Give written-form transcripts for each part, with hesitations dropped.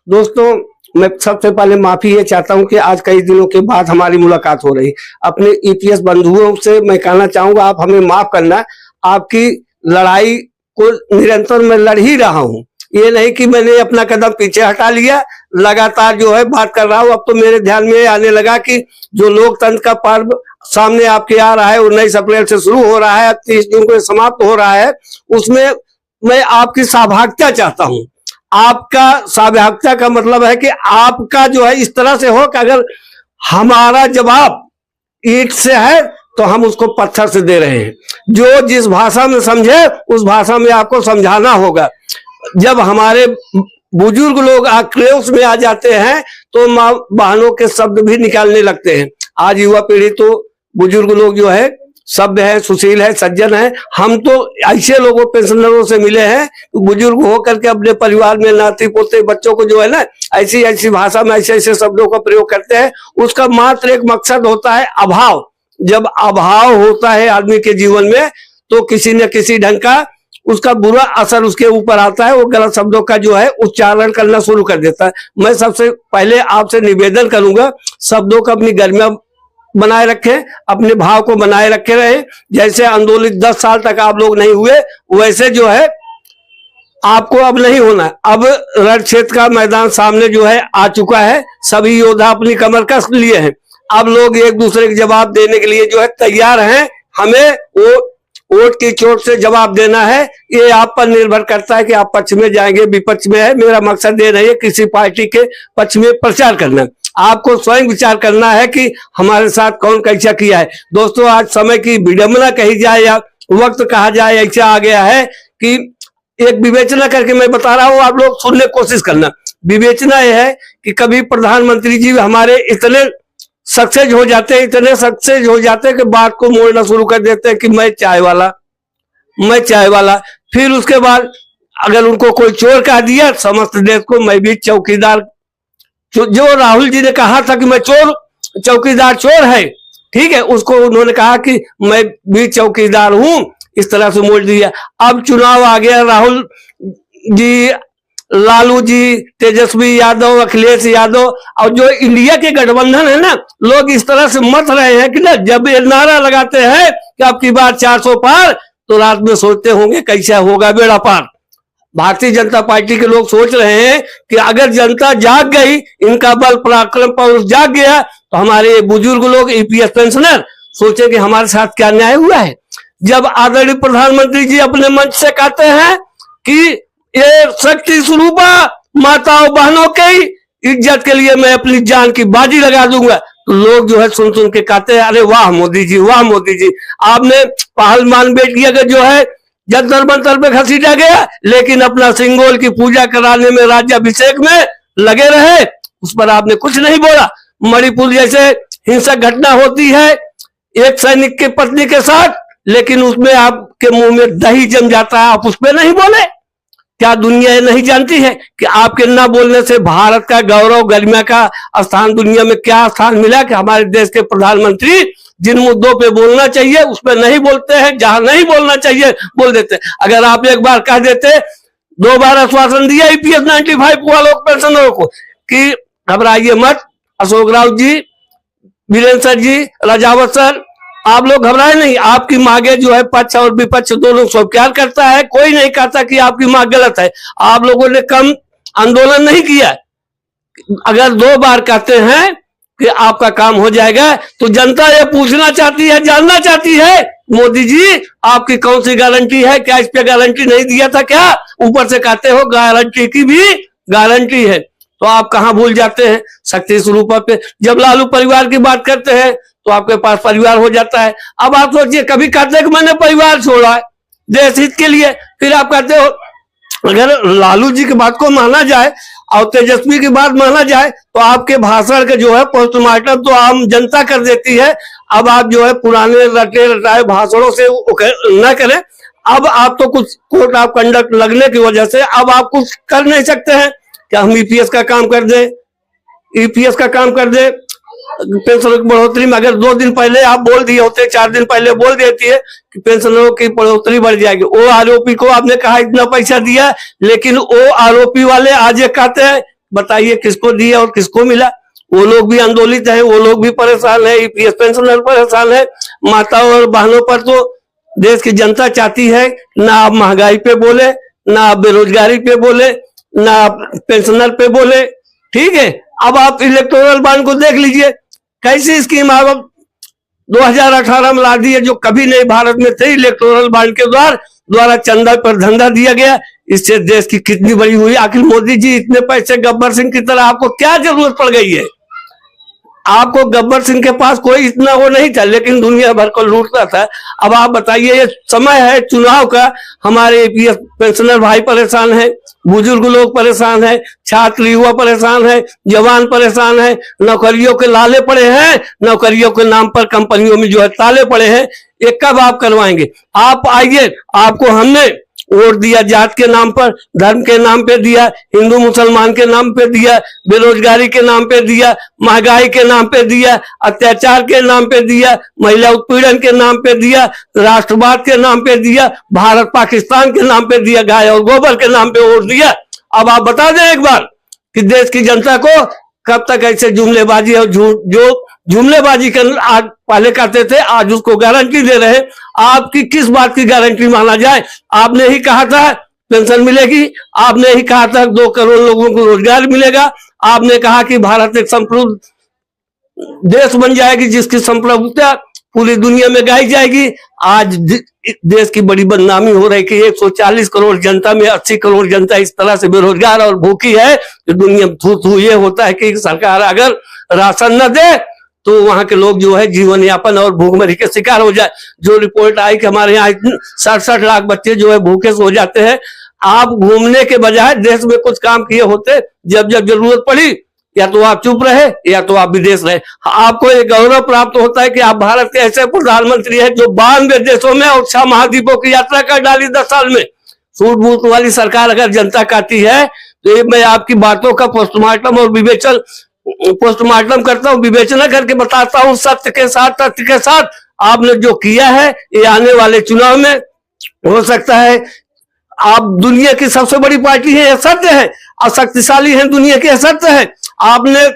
दोस्तों, मैं सबसे पहले माफी ये चाहता हूं कि आज कई दिनों के बाद हमारी मुलाकात हो रही। अपने ईपीएस बंधुओं से मैं कहना चाहूंगा, आप हमें माफ करना। आपकी लड़ाई को निरंतर मैं लड़ ही रहा हूं। ये नहीं कि मैंने अपना कदम पीछे हटा लिया, लगातार जो है बात कर रहा हूं। अब तो मेरे ध्यान में आने लगा कि जो लोकतंत्र का पर्व सामने आपके आ रहा है, 19 अप्रैल से शुरू हो रहा है, 30 जून को समाप्त हो रहा है। उसमें मैं आपकी सहभागिता चाहता हूं। आपका सहभागिता का मतलब है कि आपका जो है इस तरह से हो कि अगर हमारा जवाब ईंट से है तो हम उसको पत्थर से दे रहे हैं। जो जिस भाषा में समझे उस भाषा में आपको समझाना होगा। जब हमारे बुजुर्ग लोग आक्रोश में आ जाते हैं तो माँ बहनों के शब्द भी निकालने लगते हैं। आज युवा पीढ़ी तो बुजुर्ग लोग जो है सभ्य है, सुशील है, सज्जन है। हम तो ऐसे लोगों पेंशनरों से मिले हैं, बुजुर्ग होकर के अपने परिवार में नाती पोते बच्चों को जो है ना ऐसी ऐसी भाषा में ऐसे ऐसे शब्दों का प्रयोग करते हैं। उसका मात्र एक मकसद होता है अभाव। जब अभाव होता है आदमी के जीवन में तो किसी न किसी ढंग का उसका बुरा असर उसके ऊपर आता है। वो गलत शब्दों का जो है उच्चारण करना शुरू कर देता है। मैं सबसे पहले आपसे निवेदन करूंगा, शब्दों का अपनी गरिमा बनाए रखें, अपने भाव को बनाए रखे रहे। जैसे आंदोलित 10 साल तक आप लोग नहीं हुए, वैसे जो है आपको अब नहीं होना। अब रण क्षेत्र का मैदान सामने जो है आ चुका है। सभी योद्धा अपनी कमर कस लिए हैं। अब लोग एक दूसरे के जवाब देने के लिए जो है तैयार हैं। हमें वो वोट की चोट से जवाब देना है। ये आप पर निर्भर करता है कि आप पक्ष में जाएंगे, विपक्ष में है। मेरा मकसद ये नहीं है किसी पार्टी के पक्ष में प्रचार करना। आपको स्वयं विचार करना है कि हमारे साथ कौन कैसा किया है। दोस्तों, आज समय की विडंबना कही जाए या वक्त कहा जाए, ऐसा आ गया है कि एक विवेचना करके मैं बता रहा हूं, आप लोग सुनने की कोशिश करना। विवेचना यह है कि कभी प्रधानमंत्री जी हमारे इतने सक्सेस हो जाते हैं, इतने सक्सेस हो जाते हैं कि बात को मोड़ना शुरू कर देते हैं कि मैं चाय वाला। फिर उसके बाद अगर उनको कोई चोर कह दिया समस्त देश को मैं भी चौकीदार। जो राहुल जी ने कहा था कि मैं चोर, चौकीदार चोर है, ठीक है, उसको उन्होंने कहा कि मैं भी चौकीदार हूं। इस तरह से मोड़ दिया। अब चुनाव आ गया, राहुल जी, लालू जी, तेजस्वी यादव, अखिलेश यादव और जो इंडिया के गठबंधन है ना, लोग इस तरह से मत रहे हैं कि ना जब ये नारा लगाते हैं कि आपकी बात 400 पार, तो रात में सोचते होंगे कैसा होगा बेड़ा पार। भारतीय जनता पार्टी के लोग सोच रहे हैं कि अगर जनता जाग गई, इनका बल पराक्रम पौरुष जाग गया, तो हमारे बुजुर्ग लोग ईपीएस पेंशनर सोचे कि हमारे साथ क्या न्याय हुआ है। जब आदरणीय प्रधानमंत्री जी अपने मंच से कहते हैं कि ये शक्ति स्वरूपा माताओं बहनों की इज्जत के लिए मैं अपनी जान की बाजी लगा दूंगा, तो लोग जो है सुन सुन के कहते हैं अरे वाह मोदी जी, वाह मोदी जी। आपने पहलवान बेटिया का जो है जंतर मंतर पे घसीटा गया, लेकिन अपना सिंगोल की पूजा कराने में राज्याभिषेक में लगे रहे, उस पर आपने कुछ नहीं बोला। मणिपुर जैसे हिंसक घटना होती है एक सैनिक की पत्नी के साथ, लेकिन उसमें आपके मुंह में दही जम जाता है, आप उस पर नहीं बोले। क्या दुनिया ये नहीं जानती है कि आपके ना बोलने से भारत का गौरव गरिमा का स्थान दुनिया में क्या स्थान मिला? कि हमारे देश के प्रधानमंत्री जिन मुद्दों पे बोलना चाहिए उस पर नहीं बोलते हैं, जहां नहीं बोलना चाहिए बोल देते। अगर आप एक बार कह देते, 2 बार आश्वासन दिया ईपीएस 95 वालों पेंशनरों को कि घबराइए मत, अशोक राउत जी, वीरेंद्र सर जी, राजावत सर, आप लोग घबराए नहीं। आपकी मांगे जो है पक्ष और विपक्ष दोनों स्वीकार करता है। कोई नहीं कहता कि आपकी मांग गलत है। आप लोगों ने कम आंदोलन नहीं किया। अगर 2 बार कहते हैं कि आपका काम हो जाएगा, तो जनता ये पूछना चाहती है, जानना चाहती है मोदी जी आपकी कौन सी गारंटी है? क्या इस पे गारंटी नहीं दिया था क्या? ऊपर से कहते हो गारंटी की भी गारंटी है, तो आप कहां भूल जाते हैं शक्ति स्वरूप पे। जब लालू परिवार की बात करते हैं तो आपके पास परिवार हो जाता है। अब आप सोचिए, कभी कहते हैं कि मैंने परिवार छोड़ा है देश हित के लिए, फिर आप कहते हो अगर लालू जी की बात को माना जाए और तेजस्वी की बात माना जाए तो आपके भाषण के जो है पोस्टमार्टम तो आम जनता कर देती है। अब आप जो है पुराने रटे रटाए भाषणों से न करें। अब आप तो कुछ कोड ऑफ कंडक्ट लगने की वजह से अब आप कुछ कर नहीं सकते हैं। क्या हम ईपीएस का काम कर दे, ईपीएस का काम कर दे, पेंशन की बढ़ोतरी में अगर 2 दिन पहले आप बोल दिए होते, 4 दिन पहले बोल देती है कि पेंशनरों की बढ़ोतरी बढ़ जाएगी। वो आरोपी को आपने कहा इतना पैसा दिया, लेकिन वो आरोपी वाले आज कहते हैं बताइए किसको दिया और किसको मिला। वो लोग भी आंदोलित हैं, वो लोग भी परेशान है, ईपीएस पेंशनर परेशान है। माता और बहनों पर तो देश की जनता चाहती है ना आप महंगाई पे बोले, ना आप बेरोजगारी पे बोले, ना आप पेंशनर पे बोले। ठीक है, अब आप इलेक्टोरल बॉन्ड को देख लीजिए, कैसी स्कीम आप 2018 में ला दी है, जो कभी नहीं भारत में थे। इलेक्टोरल बॉन्ड के द्वारा चंदा पर धंधा दिया गया, इससे देश की कितनी बड़ी हुई। आखिर मोदी जी इतने पैसे गब्बर सिंह की तरह आपको क्या जरूरत पड़ गई है? आपको गब्बर सिंह के पास कोई इतना वो नहीं था, लेकिन दुनिया भर को लूटता था। अब आप बताइए, ये समय है चुनाव का, हमारे ईपीएस पेंशनर भाई परेशान है, बुजुर्ग लोग परेशान है, छात्र युवा परेशान है, जवान परेशान है, नौकरियों के लाले पड़े हैं, नौकरियों के नाम पर कंपनियों में जो है ताले पड़े हैं। ये कब आप करवाएंगे? आप आइए, आपको हमने वोट दिया, जात के नाम पर, धर्म के नाम पे दिया, हिंदू मुसलमान के नाम पे दिया, बेरोजगारी के नाम पे दिया, महंगाई के नाम पे दिया, अत्याचार के नाम पे दिया, महिला उत्पीड़न के नाम पे दिया, राष्ट्रवाद के नाम पे दिया, भारत पाकिस्तान के नाम पे दिया, गाय और गोबर के नाम पे वोट दिया। अब आप बता दें एक बार कि देश की जनता को कब तक ऐसे जुमलेबाजी और जो जुमलेबाजी कर आज पहले करते थे, आज उसको गारंटी दे रहे। आपकी किस बात की गारंटी माना जाए? आपने ही कहा था पेंशन मिलेगी, आपने ही कहा था 2 करोड़ लोगों को रोजगार मिलेगा, आपने कहा कि भारत एक संप्रभु देश बन जाएगी जिसकी संप्रभुता पूरी दुनिया में गाई जाएगी। आज देश की बड़ी बदनामी हो रही कि 140 करोड़ जनता में 80 करोड़ जनता इस तरह से बेरोजगार और भूखी है कि दुनिया में थू ये होता है कि सरकार अगर राशन न दे तो वहां के लोग जो है जीवन यापन और भूखमरी के शिकार हो जाए। जो रिपोर्ट आई कि हमारे यहाँ 67 लाख बच्चे जो है भूखे हो जाते हैं। आप घूमने के बजाय देश में कुछ काम किए होते, जब जब जरूरत पड़ी या तो आप चुप रहे या तो आप विदेश रहे। आपको एक गौरव प्राप्त होता है कि आप भारत के ऐसे प्रधानमंत्री हैं जो 92 देशों में और 6 महाद्वीपों की यात्रा कर डाली 10 साल में। सूट बूट वाली सरकार अगर जनता कहती है तो ये मैं आपकी बातों का पोस्टमार्टम करता हूँ, विवेचना करके बताता हूँ सत्य के साथ, तथ्य के साथ। आपने जो किया है ये आने वाले चुनाव में हो सकता है आप दुनिया की सबसे बड़ी पार्टी है, यह सत्य है, और शक्तिशाली है दुनिया के, सत्य है। आपने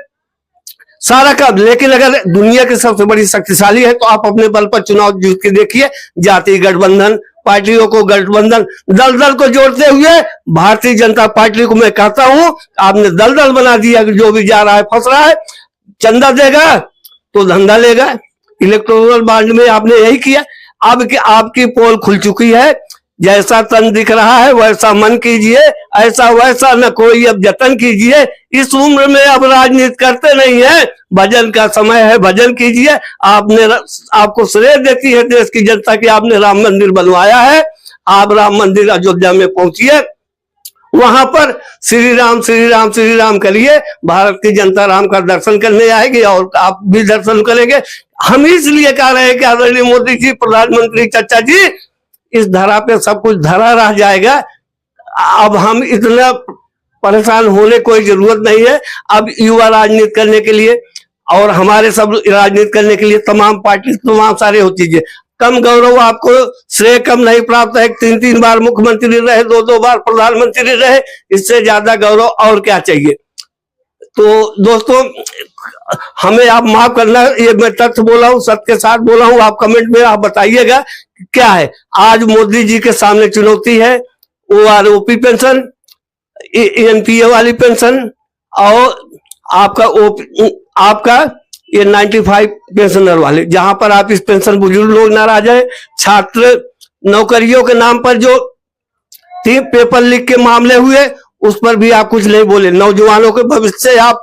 सारा काम, लेकिन अगर दुनिया की सबसे बड़ी शक्तिशाली है तो आप अपने बल पर चुनाव जीत के देखिए। जातीय गठबंधन, पार्टियों को गठबंधन, दल दल को जोड़ते हुए भारतीय जनता पार्टी को मैं कहता हूं आपने दल दल बना दिया। जो भी जा रहा है फंस रहा है, चंदा देगा तो धंधा लेगा। इलेक्टोरल बॉन्ड में आपने यही किया। अब आपकी पोल खुल चुकी है, जैसा तन दिख रहा है वैसा मन कीजिए, ऐसा वैसा न कोई अब जतन कीजिए। इस उम्र में अब राजनीति करते नहीं है, भजन का समय है, भजन कीजिए। आपको श्रेय देती है देश की जनता की आपने राम मंदिर बनवाया है। आप राम मंदिर अयोध्या में पहुंचिए, वहां पर श्री राम श्री राम श्री राम करिए। भारत की जनता राम का दर्शन करने आएगी और आप भी दर्शन करेंगे। हम इसलिए कह रहे हैं कि आदरणीय मोदी जी, प्रधानमंत्री चाचा जी, इस धरा पे सब कुछ धरा रह जाएगा। अब हम इतना परेशान होने कोई जरूरत नहीं है। अब युवा राजनीति करने के लिए और हमारे सब राजनीति करने के लिए तमाम पार्टी, तमाम सारे हो चीजें। कम गौरव आपको श्रेय कम नहीं प्राप्त है। 3-3 बार मुख्यमंत्री रहे, 2-2 बार प्रधानमंत्री रहे, इससे ज्यादा गौरव और क्या चाहिए। तो दोस्तों, हमें आप माफ करना, ये मैं तथ्य बोला हूँ, सत्य के साथ बोला हूँ। आप कमेंट में आप बताइएगा क्या है। आज मोदी जी के सामने चुनौती है OROP पेंशन, NPA वाली पेंशन और आपका ये 95 पेंशनर वाले, जहां पर आप इस पेंशन बुजुर्ग लोग नाराज है। छात्र नौकरियों के नाम पर जो 3 पेपर लीक के मामले हुए उस पर भी आप कुछ नहीं बोले। नौजवानों के भविष्य से आप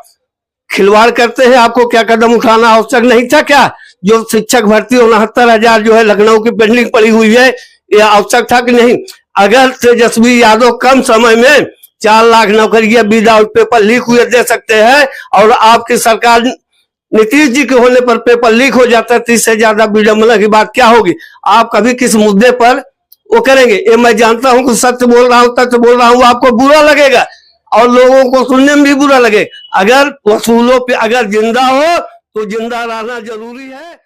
खिलवाड़ करते हैं। आपको क्या कदम उठाना आवश्यक नहीं था क्या? जो शिक्षक भर्ती 69,000 जो है लखनऊ की पेंडिंग पड़ी हुई है, यह आवश्यक था कि नहीं? अगर तेजस्वी यादव कम समय में 4 लाख नौकरियां विदाउट पेपर लीक हुए दे सकते हैं और आपकी सरकार नीतीश जी के होने पर पेपर लीक हो जाता है, तो इससे ज्यादा विडंबना की बात क्या होगी? आप कभी किस मुद्दे पर वो करेंगे? ये मैं जानता हूं कि सत्य बोल रहा हूं, तथ्य बोल रहा हूं, आपको बुरा लगेगा और लोगों को सुनने में भी बुरा लगे। अगर वसूलों पे अगर जिंदा हो तो जिंदा रहना जरूरी है।